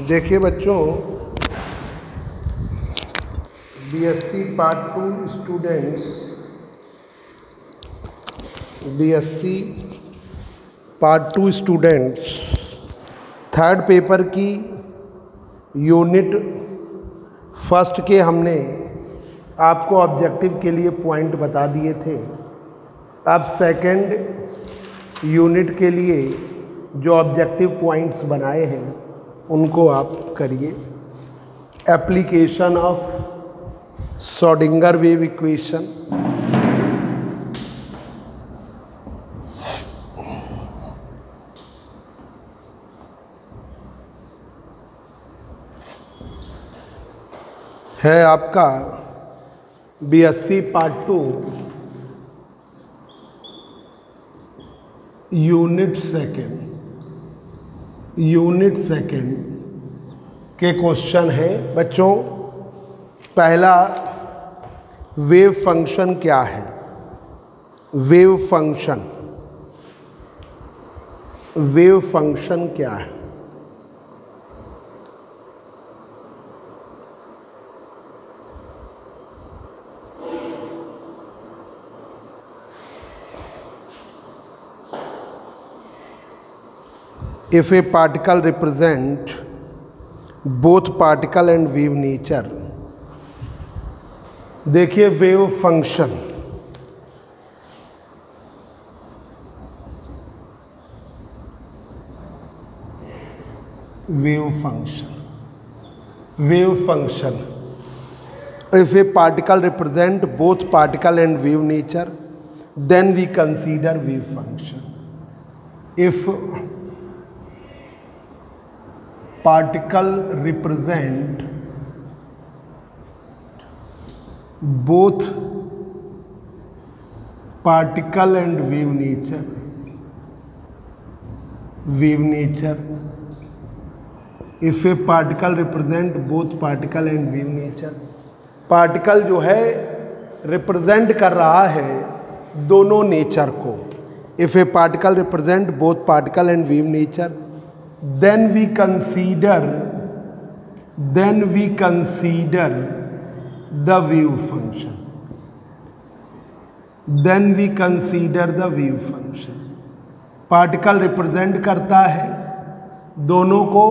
देखिए बच्चों, BSc part 2 students, BSc part 2 students third paper की यूनिट फर्स्ट के हमने आपको ऑब्जेक्टिव के लिए पॉइंट बता दिए थे। अब सेकंड यूनिट के लिए जो ऑब्जेक्टिव पॉइंट्स बनाए हैं उनको आप करिए। Application of Schrodinger wave equation, है आपका बीएससी पार्ट 2 यूनिट सेकेंड के क्वेश्चन है बच्चों। पहला, वेव फंक्शन क्या है? वेव फंक्शन क्या है? If a particle represent both particle and wave nature, देखिए wave function, if a particle represent both particle and wave nature, then we consider wave function. If particle represent both particle and wave nature, if a particle represent both particle and wave nature, particle जो है represent कर रहा है दोनों nature को। If a particle represent both particle and wave nature, then we consider the wave function. Particle represent करता है दोनों को।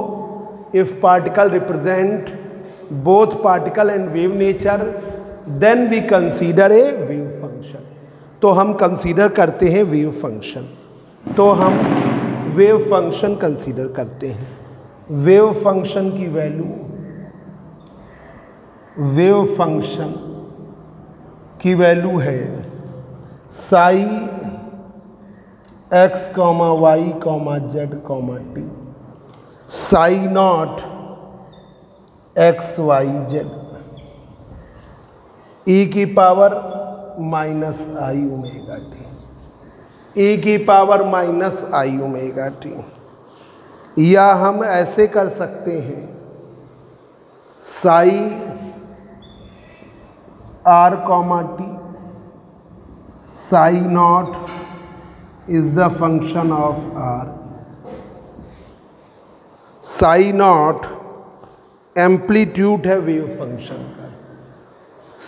If particle represent both particle and wave nature, then we consider a wave function. तो हम consider करते हैं wave function, तो हम वेव फंक्शन कंसीडर करते हैं। वेव फंक्शन की वैल्यू, है psi x, y, z, t, psi not x, y, z, e की power minus i omega t, e की power minus i omega t. या हम ऐसे कर सकते हैं, psi r, t, psi not is the function of r। Psi not amplitude है wave function का,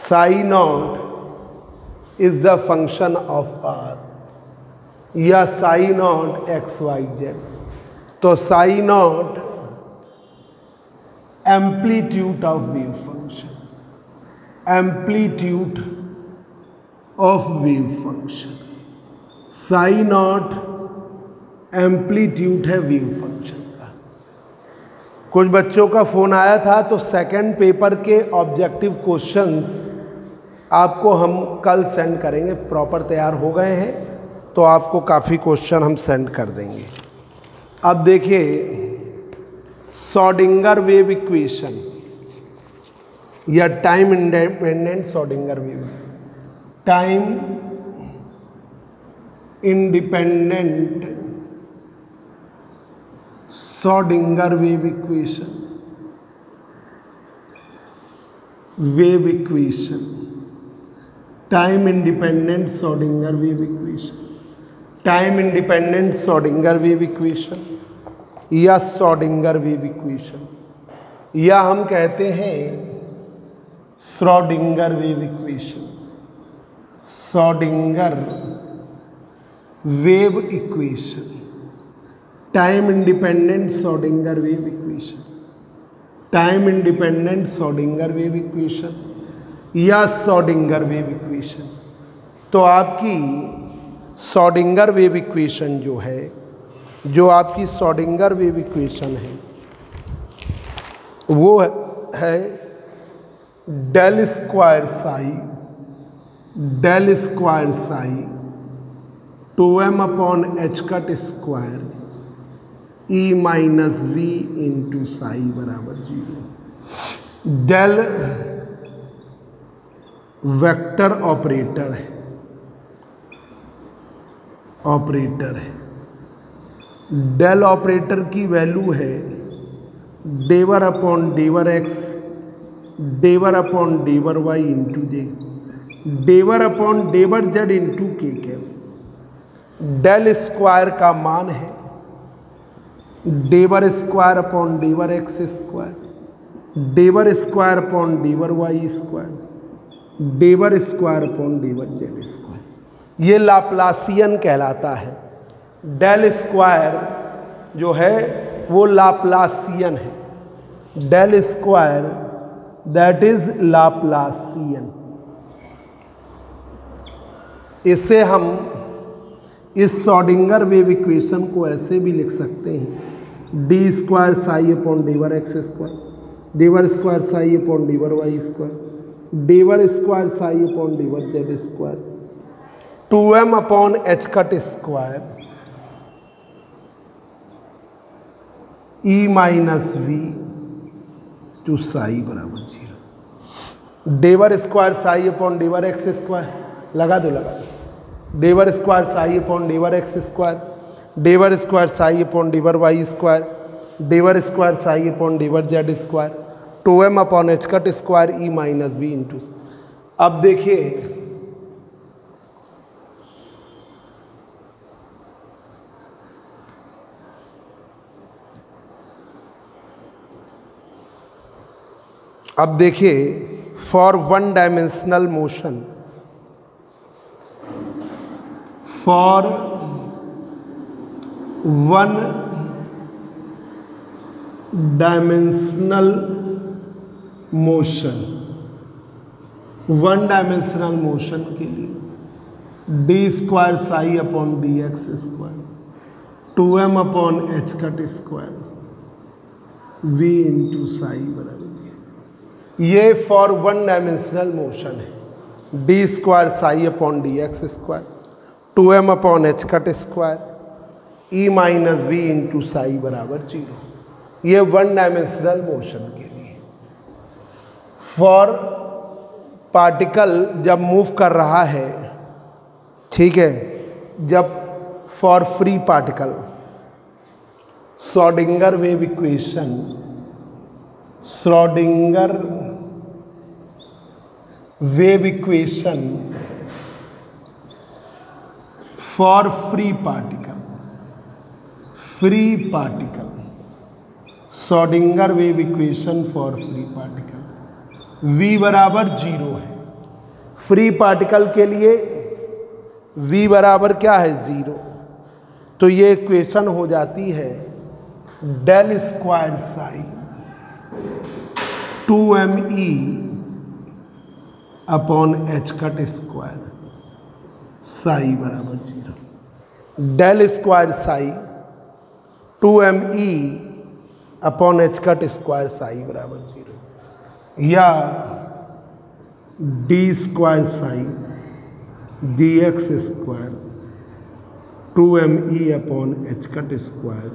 psi not is the function of r, या psi not x, y, z. तो psi not amplitude of wave function, Sai not amplitude है wave function का। कुछ बच्चों का phone आया था, तो सेकंड पेपर के ऑब्जेक्टिव क्वेश्चंस आपको हम कल सेंड करेंगे। प्रॉपर तैयार हो गए हैं तो आपको काफ़ी क्वेश्चन हम सेंड कर देंगे। अब देखिए श्रोडिंगर वेव इक्वेशन या time independent Schrodinger wave, time independent Schrodinger wave equation, time independent Schrodinger wave equation, time independent Schrodinger wave equation या श्रोडिंगर वेव इक्वेशन। या हम कहते हैं Schrodinger wave equation, Schrodinger wave equation, time independent Schrodinger wave equation, time independent Schrodinger wave equation या Schrodinger wave equation. तो आपकी Schrodinger wave equation जो है, जो आपकी श्रोडिंगर वेव इक्वेशन है वो है del square psi 2m upon h cut square e minus we into psi बराबर 0। डेल वेक्टर ऑपरेटर है, डेल ऑपरेटर की वैल्यू है डेवर अपॉन डेवर एक्स डेवर अपॉन डेवर वाई इंटू जे, डेवर अपॉन डेवर जेड इंटू के कैप। डेल स्क्वायर का मान है डेवर स्क्वायर अपॉन डेवर एक्स स्क्वायर, डेवर स्क्वायर अपॉन डेवर वाई स्क्वायर, डेवर स्क्वायर अपॉन डेवर जेड स्क्वायर। ये लाप्लासियन कहलाता है। डेल स्क्वायर जो है वो लाप्लासियन है, del square that is Laplacian. इसे हम इस श्रोडिंगर वेव इक्वेशन को ऐसे भी लिख सकते हैं डी स्क्वायर साई अपॉन डेवर एक्स स्क्वायर, डेवर स्क्वायर साई अपॉन डेवर वाई स्क्वायर, डेवर स्क्वायर साई अपॉन डेवर z square, 2m upon h cut square E minus v to psi बराबर 0। डेवर स्क्वायर साई अपॉन डेवर एक्स स्क्वायर लगा दो, डेवर स्क्वायर साई अपॉन डेवर एक्स स्क्वायर, डेवर स्क्वायर साई अपॉन डेवर वाई स्क्वायर, डेवर स्क्वायर साई अपॉन डेवर z square, 2m upon h cut square E minus we into. अब देखिए for one dimensional motion, for one dimensional motion, one dimensional motion के लिए d square psi upon d x square, 2m upon h cut square V into psi बराबर। ये for one dimensional motion है। D square psi upon d x square, 2m upon h cut square E minus we into psi बराबर 0। ये one dimensional motion के लिए। For particle जब move कर रहा है, ठीक है, जब for free particle Schrodinger wave equation, Schrodinger wave equation for free particle, Schrodinger wave equation for free particle v बराबर 0 है। फ्री पार्टिकल के लिए v बराबर क्या है 0। तो ये इक्वेशन हो जाती है del square psi 2me upon h cut square psi बराबर 0। Del square psi 2me upon h cut square psi बराबर 0, या d square psi d x square 2me upon h cut square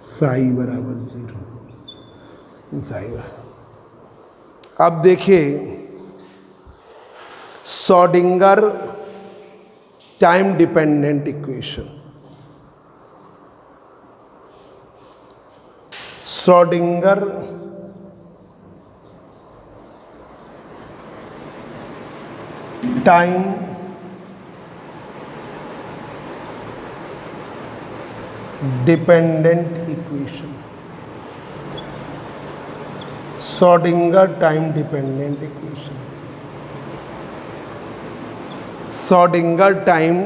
psi बराबर 0, psi बराबर। अब देखिए Schrodinger time dependent equation, Schrodinger time dependent equation, Schrodinger time dependent equation, Schrodinger time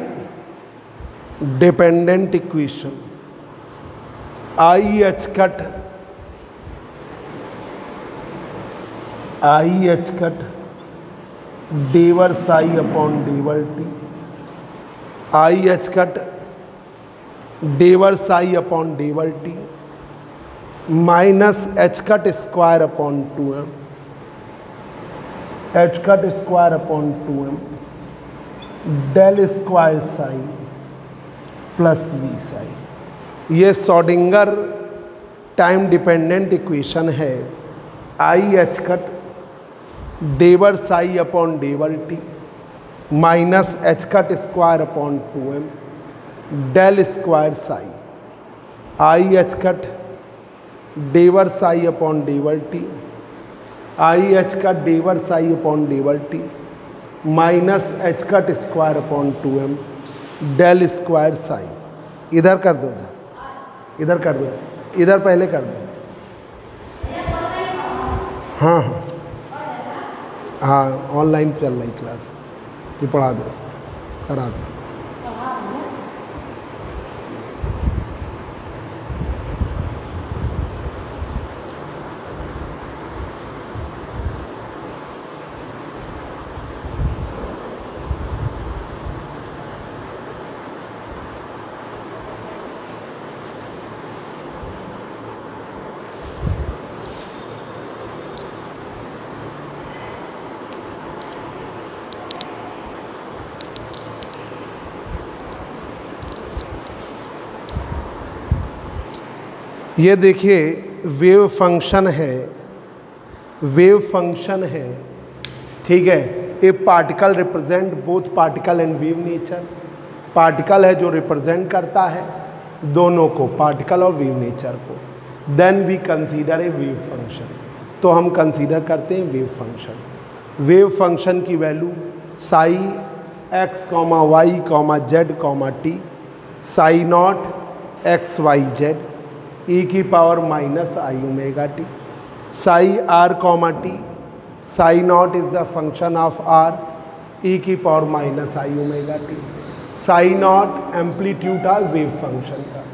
dependent equation, i H cut डेवर psi upon डेवर T, I H cut डेवर psi upon डेवर T minus H cut square upon 2m, h cut square upon 2m del square psi plus we psi. ये Schrodinger time dependent equation है। I H cut डेवर psi upon डेवर T minus H cut square upon 2m del square psi, i H cut डेवर psi upon डेवर T, I H cut डेवर psi upon डेवर T minus H cut square upon 2m del square Sai. इधर कर दो, इधर कर दो, इधर पहले कर दो। हाँ हाँ हाँ, ऑनलाइन चल रही क्लास, ये पढ़ा दो, करा दो। ये देखिए वेव फंक्शन है, वेव फंक्शन है, ठीक है। A particle represent both particle and wave nature, particle है जो रिप्रेजेंट करता है दोनों को, पार्टिकल और वेव नेचर को। Then we consider a wave function, तो हम कंसीडर करते हैं वेव फंक्शन। वेव फंक्शन की value psi x comma y comma z comma t, psi not x y z e की power minus i omega t, Sai r comma t, psi not is the function of r e की power minus i omega t, psi not amplitude of wave function का।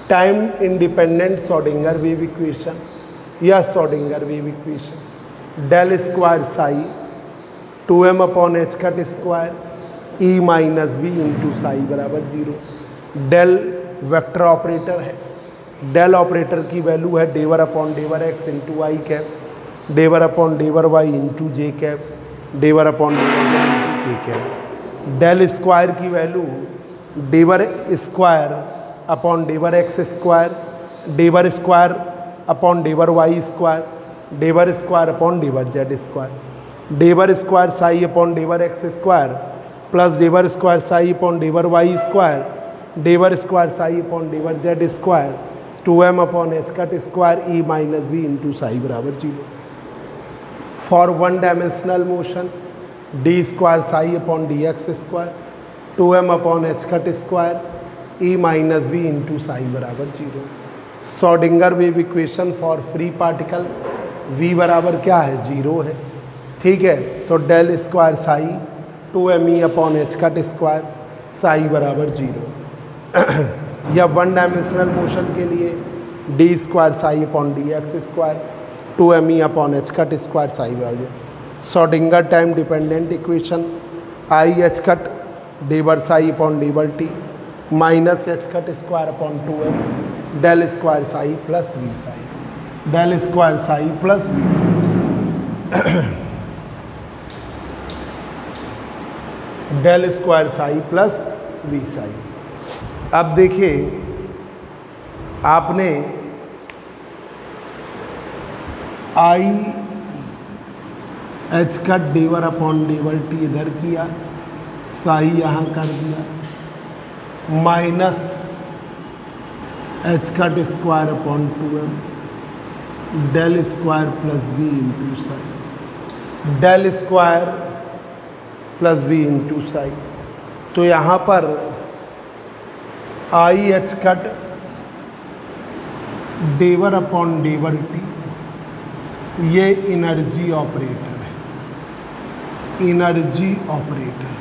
Time independent Schrodinger wave equation या Schrodinger wave equation, del square psi 2m upon h cut square ई minus b into psi बराबर 0। Del vector operator है, del operator की value है डेवर upon डेवर x into आई cap, डेवर upon डेवर Y into J cap, डेवर अपॉन डेवर जेड इंटू के कैप। डेल स्क्वायर की वैल्यू डेवर स्क्वायर अपॉन डेवर एक्स स्क्वायर, डेवर स्क्वायर अपॉन डेवर वाई स्क्वायर, डेवर स्क्वायर अपॉन डेवर जेड स्क्वायर, डेवर स्क्वायर साई अपॉन डेवर एक्स स्क्वायर प्लस डेवर स्क्वायर साई अपॉन डेवर वाई स्क्वायर, डेवर स्क्वायर साई अपॉन डेवर z square 2m upon h cut square ई माइनस बी इंटू साई बराबर 0। For one dimensional motion D square psi upon d x square 2m upon h cut square E minus b into psi बराबर 0। Schrodinger wave equation for free particle v बराबर क्या है 0 है, ठीक है। तो del square psi 2m e upon h cut square psi बराबर 0। या वन डायमेंशनल मोशन के लिए d square psi upon d x square 2m e upon h cut square psi बराबर। Schrodinger time dependent equation i H cut डेवर psi upon डेवर T minus H cut square upon 2m del square psi plus we psi, del square psi plus we psi, del square psi plus we psi. अब देखिए आपने I H cut डेवर upon डेवर T इधर किया, psi यहाँ कर दिया, minus H cut square upon 2m del square plus B into psi, del square plus B into psi. तो यहाँ पर आई एच कट डेवर अपॉन डेवर टी ये एनर्जी ऑपरेटर है, एनर्जी ऑपरेटर,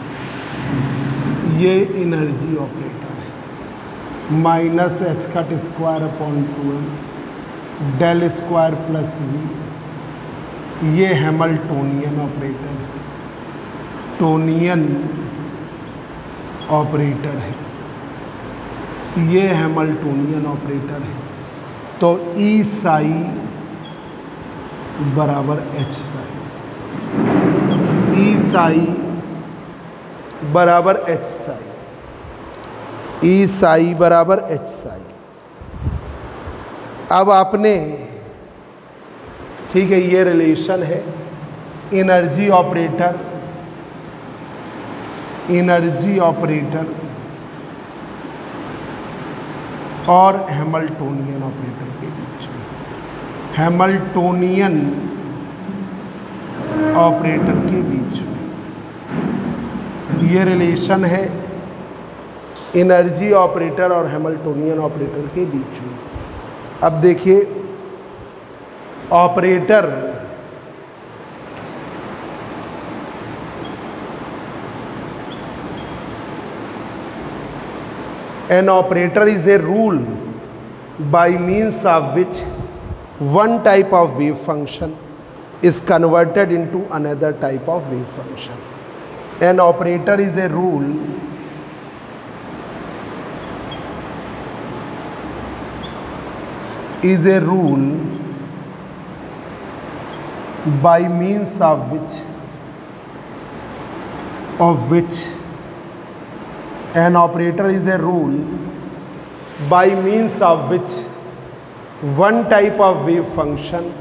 ये एनर्जी ऑपरेटर है। Minus H cut square upon 2m del square plus V, ये हैमिल्टोनियन ऑपरेटर है, टोनियन ऑपरेटर है, ये हैमिल्टोनियन ऑपरेटर है। तो ई साई बराबर एच साई, ई साई बराबर एच साई, ई साई बराबर एच साई। अब आपने, ठीक है, ये रिलेशन है एनर्जी ऑपरेटर, एनर्जी ऑपरेटर और हैमिल्टोनियन ऑपरेटर के बीच में, हैमिल्टोनियन ऑपरेटर के बीच में ये रिलेशन है एनर्जी ऑपरेटर और हैमिल्टोनियन ऑपरेटर के बीच में। अब देखिए, operator an operator is a rule by means of which one type of wave function is converted into another type of wave function. An operator is a rule by means of which an operator is a rule by means of which one type of wave function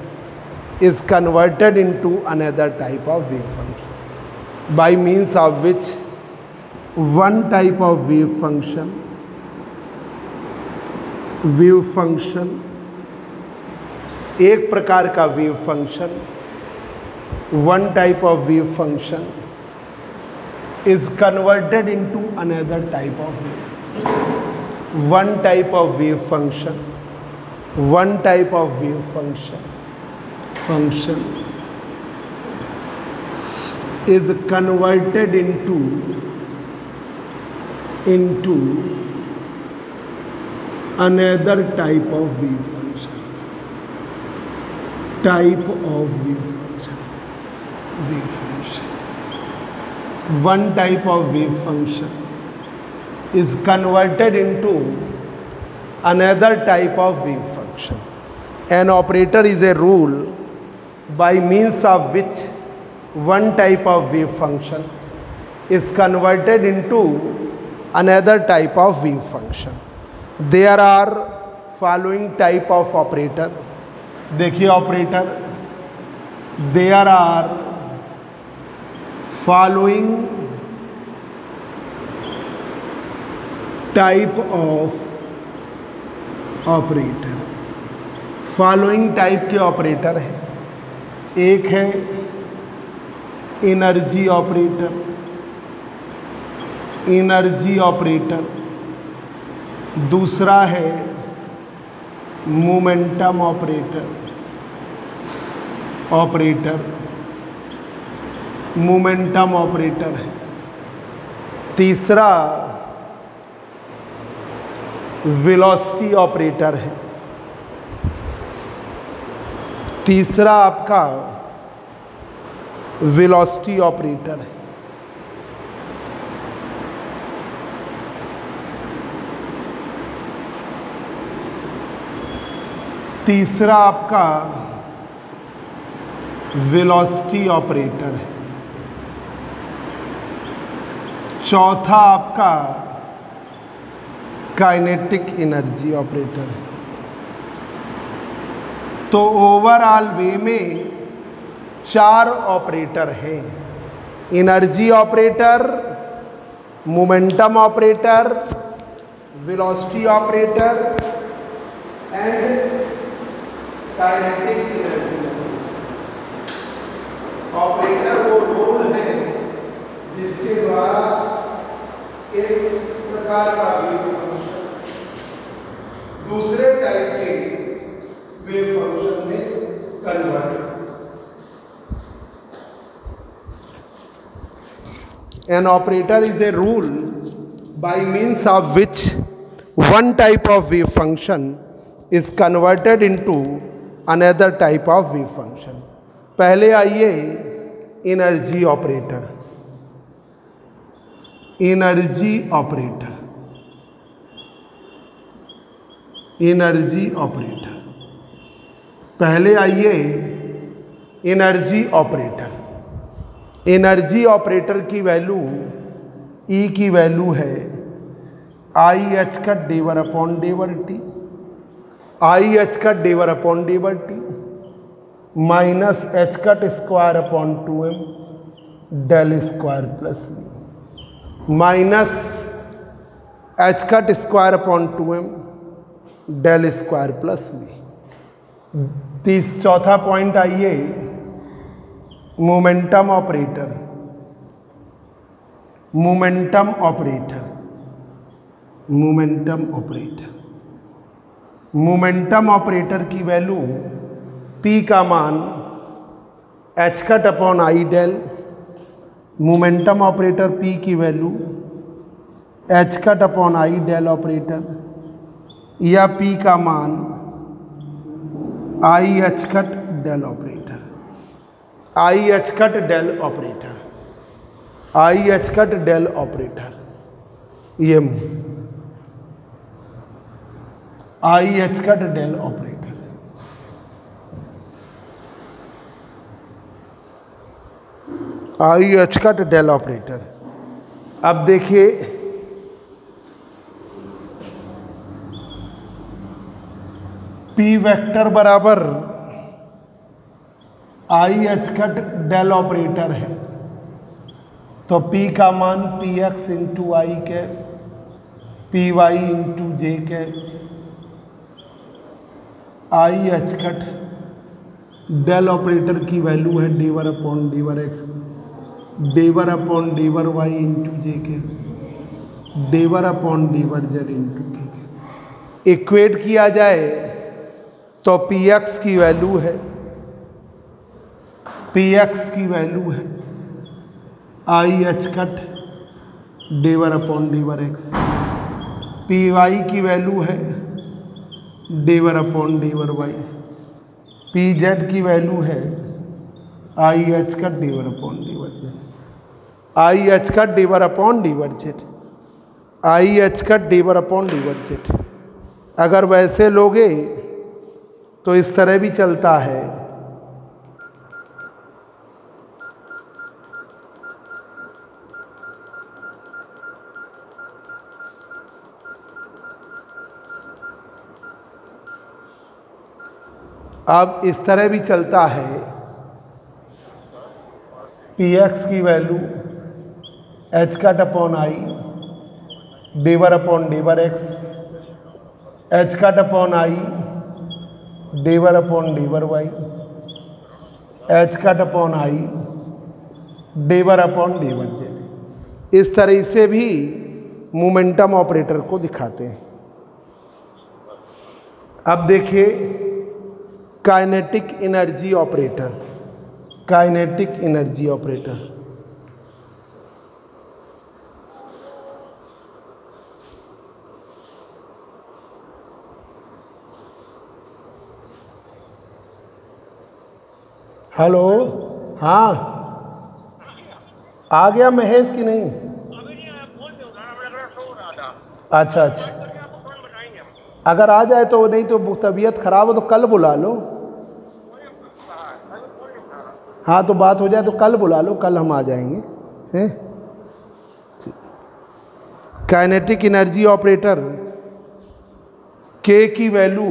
is converted into another type of wave function. By means of which one type of wave function एक प्रकार का wave function, one type of wave function is converted into another type of wave function. One type of wave function, one type of wave function is converted into another type of wave function, one type of wave function is converted into another type of wave function. An operator is a rule by means of which one type of wave function is converted into another type of wave function. There are following type of operator. देखिए operator, there are following type of operator, following type के operator है। एक है energy operator, दूसरा है momentum operator है। तीसरा velocity operator है। तीसरा आपका वेलोसिटी ऑपरेटर है। तीसरा आपका वेलोसिटी ऑपरेटर है। चौथा आपका काइनेटिक एनर्जी ऑपरेटर है। तो ओवरऑल वे में 4 ऑपरेटर हैं: energy operator, momentum operator, velocity operator and kinetic energy operator. वो रोल है जिसके द्वारा एक प्रकार का वेव फंक्शन दूसरे टाइप के वेव फंक्शन में convert An operator is a rule by means of which one type of wave function is converted into another type of wave function. पहले आइए energy operator, energy operator, energy operator. पहले आइए energy operator. Energy operator की value E की value है आई H का डेवर upon डेवर टी, आई एच का डेवर अपॉन डेवर T minus H cut square upon 2m del square plus V minus H cut square upon 2m del square plus V. चौथा पॉइंट आइए momentum operator, momentum operator, momentum operator. Momentum operator की value P का मान H cut upon I del, momentum operator P की value H cut upon I del operator, या P का मान I H cut del operator, I H cut del operator, I H cut del operator, ये I H cut del operator. I H cut del operator. अब देखिए P vector बराबर I H cut del operator है, तो P का मान P X into I cap, P Y into J cap, I H cut del operator की value है डेवर अपॉन डेवर एक्स, डेवर अपॉन डेवर वाई इंटू जे कैप, डेवर अपॉन डेवर जेड इंटू के कैप। इक्वेट किया जाए तो पी एक्स की वैल्यू है, पी एक्स की वैल्यू है आई एच कट डेवर अपॉन डेवर एक्स, पी वाई की वैल्यू है डेवर अपॉन डेवर वाई, पी जेड की वैल्यू है आई एच कट डेवर अपॉन डेवर जेड, आई एच कट डेवर अपॉन डेवर जेड, आई एच कट डेवर अपॉन डेवर जेड। अगर वैसे लोगे तो इस तरह भी चलता है, अब इस तरह भी चलता है, पी एक्स की value H cut upon I डेवर अपॉन डेवर X, H cut upon I डेवर अपॉन डेवर Y, H cut upon I डेवर अपॉन डेवर जेड। इस तरह से भी मोमेंटम ऑपरेटर को दिखाते हैं। अब देखिए kinetic energy operator, kinetic energy operator. Hello, हाँ आ गया महेश की नहीं? अच्छा अच्छा, अगर आ जाए तो, नहीं तो तबीयत खराब हो तो कल बुला लो। हाँ तो बात हो जाए तो कल बुला लो, कल हम आ जाएंगे हैं। काइनेटिक एनर्जी ऑपरेटर के की value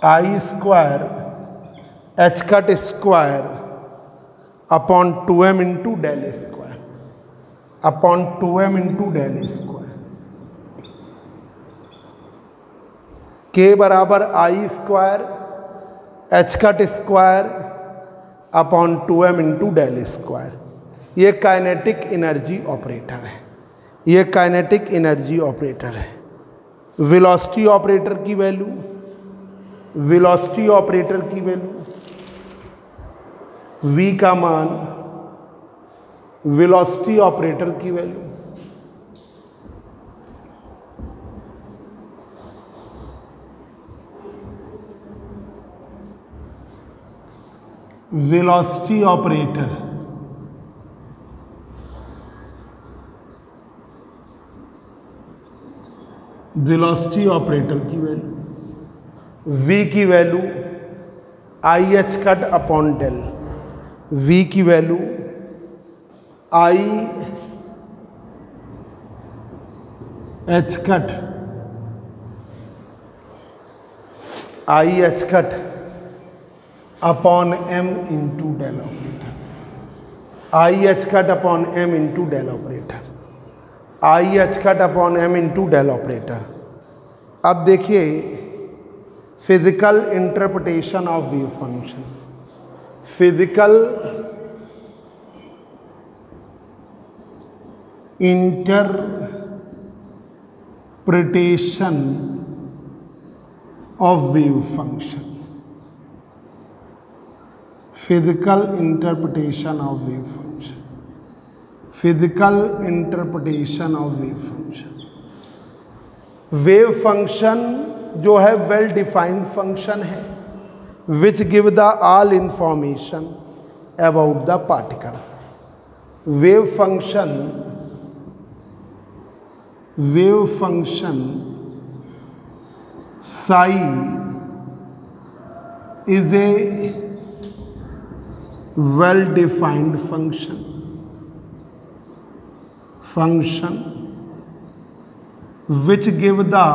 I square H cut square upon 2m into del square, upon 2m into del square. के बराबर I square H cut square upon 2m into del square. ये काइनेटिक एनर्जी ऑपरेटर है, ये kinetic energy operator है। Velocity operator की value, velocity operator की value v का मान वेलोसिटी ऑपरेटर की value, velocity operator velocity operator की वैल्यू, v की value I H cut upon del, v की value I H cut upon m into del operator, I H cut upon m into del operator, I H cut upon m into del operator. अब देखिए physical interpretation of wave function, physical interpretation of wave function, physical interpretation of wave function, physical interpretation of wave function. Wave function जो है well defined function है which give the all information about the particle. Wave function psi is A well defined function which give the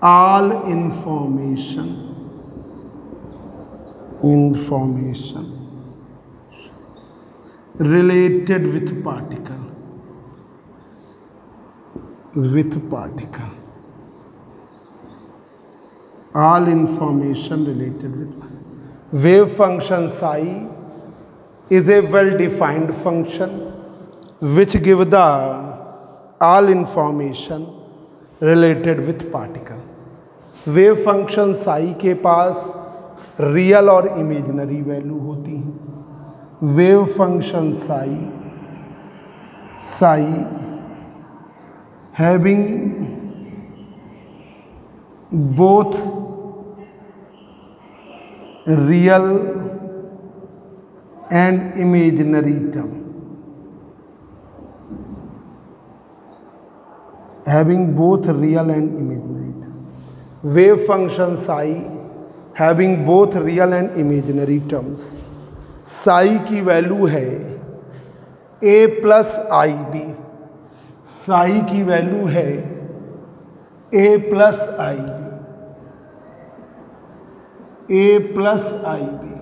all information related with particle, all information related with wave function psi is a well defined function which give the all information related with particle। Wave function psi के पास real और imaginary value होती हैं। Wave function psi having both real and imaginary term, having both real and imaginary term। wave function psi having both real and imaginary terms। psi की value है a plus I B, psi की value है a plus I B, A plus I B.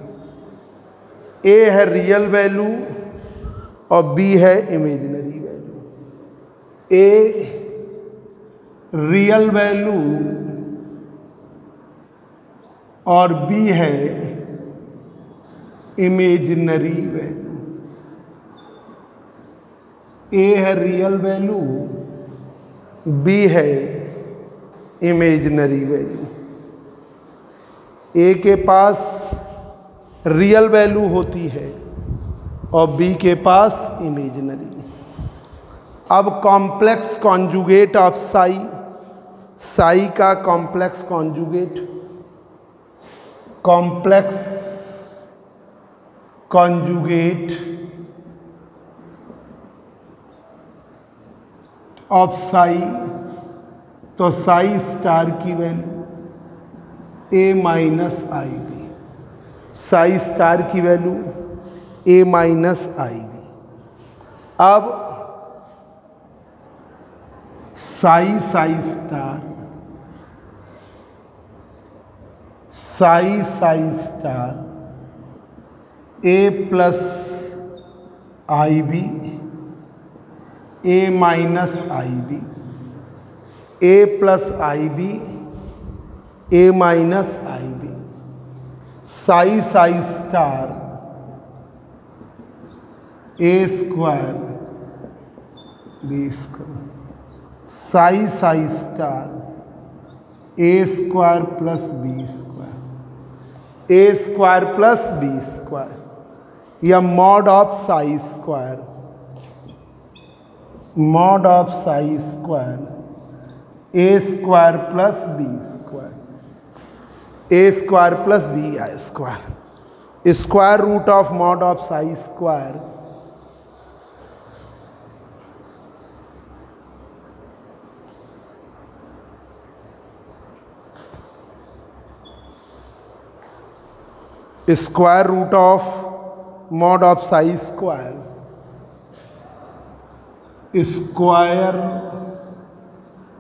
A है real value और B है imaginary value. A real value और B है imaginary value. A है रियल वैल्यू, बी है इमेजिनरी वैल्यू। ए के पास रियल वैल्यू होती है और बी के पास इमेजिनरी। अब कॉम्प्लेक्स कॉन्जुगेट ऑफ साई का complex conjugate, complex conjugate of Sai, तो साई स्टार की value A minus I B, psi star की value A minus I B. अब psi star A plus I B, A minus I B, A plus I B, A minus I B. Psi star A square B square, psi star A square plus B square. A square plus B square या mod of psi square, mod of psi square A square plus B square, A square plus b i square, square root of mod of psi square square root of mod of psi square, square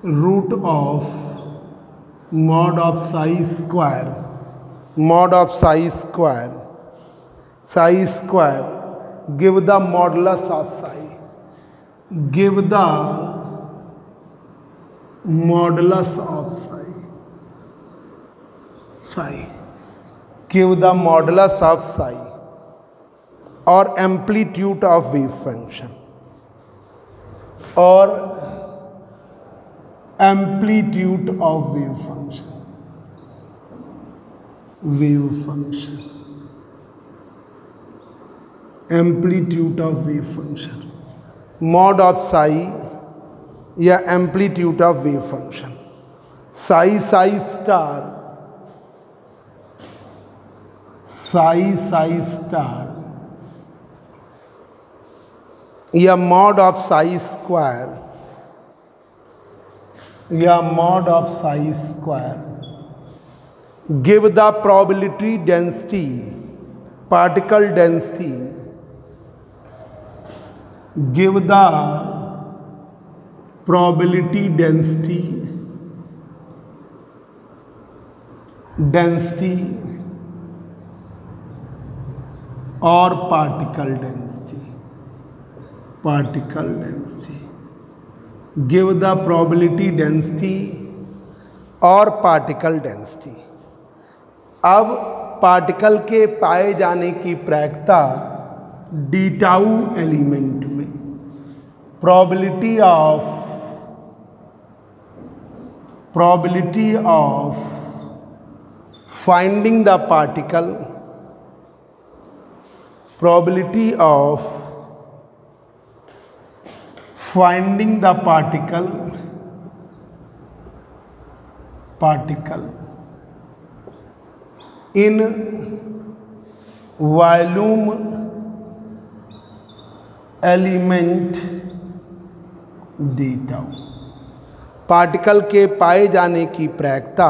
root of mod of psi square, mod of psi square, psi square give the modulus of psi, give the modulus of psi, psi give the modulus of psi or amplitude of wave function, or amplitude of wave function, wave function, amplitude of wave function, mod of psi या amplitude of wave function, psi psi star, psi psi star या mod of psi square या mod of psi square give the probability density, particle density, give the probability density, density और particle density, particle density, give the probability density और particle density. अब particle के पाए जाने की प्रायिकता डी टाउ एलिमेंट में, probability of finding the particle, probability of finding the particle in volume element d tau, पार्टिकल के पाए जाने की प्रायिकता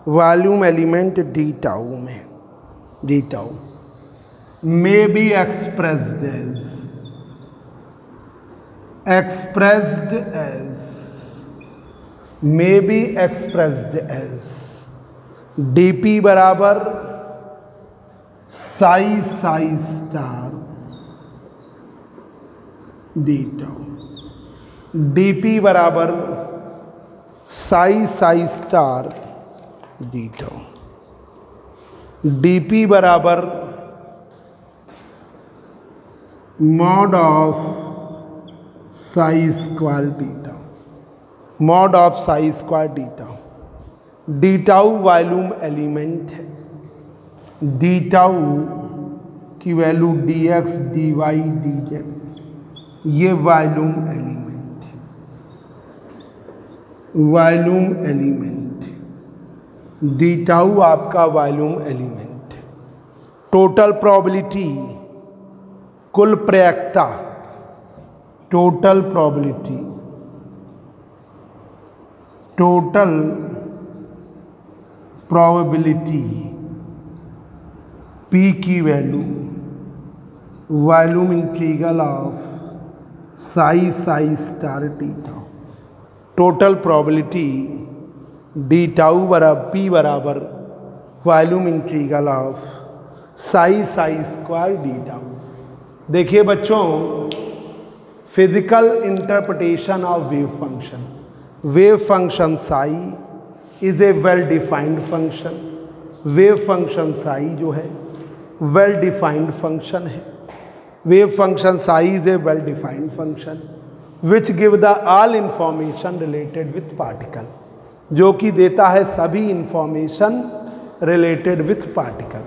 वॉल्यूम एलिमेंट डी टाउ में, d tau may be expressed as dp बराबर psi psi star d tau, dp बराबर psi psi star d tau, dp बराबर mod of psi square D tau, mod of psi square D tau, d tau volume element है, d tau की value d x d y d z, ये volume element है, volume element, d tau आपका volume element. Total probability, कुल प्रायिकता, total probability, total probability P की value volume integral of psi psi star T tau, total probability D tau बराबर P बराबर volume integral of psi psi square D tau. देखिए बच्चों, physical interpretation of wave function psi is a well defined function, wave function psi जो है well defined function है, wave function psi is a well defined function which give the all information related with particle, जो कि देता है सभी information related with particle.